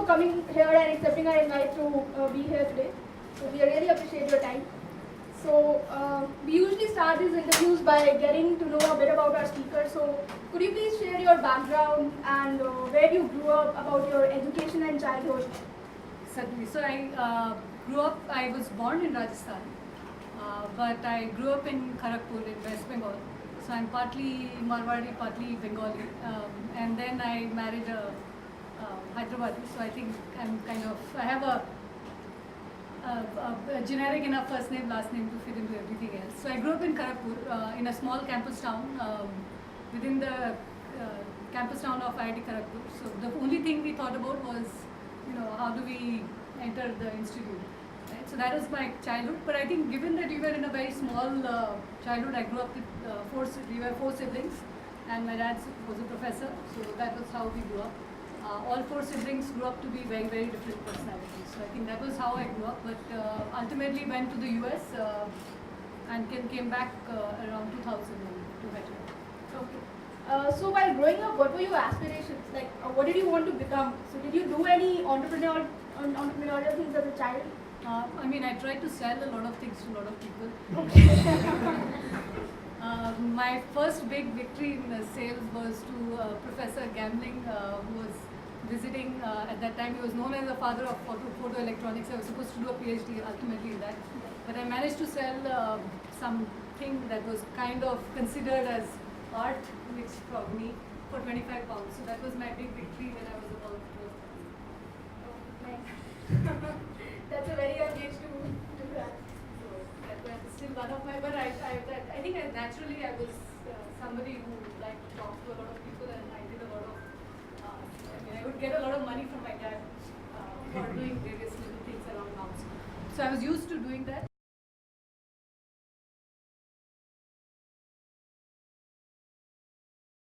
coming here and accepting our invite to be here today. So we really appreciate your time. So we usually start these interviews by getting to know a bit about our speakers. So could you please share your background and where you grew up, about your education and childhood? Certainly. So I was born in Rajasthan, but I grew up in Kharagpur in West Bengal. So I'm partly Marwadi, partly Bengali. And then I married a Hyderabadi. So I think I have a generic enough first name, last name to fit into everything else. So I grew up in Kharagpur, in a small campus town, within the campus town of IIT Kharagpur. So the only thing we thought about was, how do we enter the institute? Right? So that was my childhood. But I think given that we were in a very small childhood, I grew up with we were 4 siblings, and my dad was a professor. So that was how we grew up. All 4 siblings grew up to be very, very different personalities. So I think that was how I grew up. But ultimately went to the US and came back around 2000 to Hyderabad. Okay. So while growing up, what were your aspirations? Like, what did you want to become? So did you do any entrepreneurial things as a child? I tried to sell a lot of things to a lot of people. Okay. My first big victory in sales was to Professor Gambling, who was visiting at that time. He was known as the father of photo electronics. I was supposed to do a PhD ultimately in that. But I managed to sell something that was kind of considered as art mixed from me for 25 pounds. So that was my big victory when I was about 12. Nice. That's a very young age to do that. So that's still one of my, but I think naturally I was somebody who liked to talk to a lot of people, and I did a lot of, I would get a lot of money from my dad for doing various little things around house. So I was used to doing that.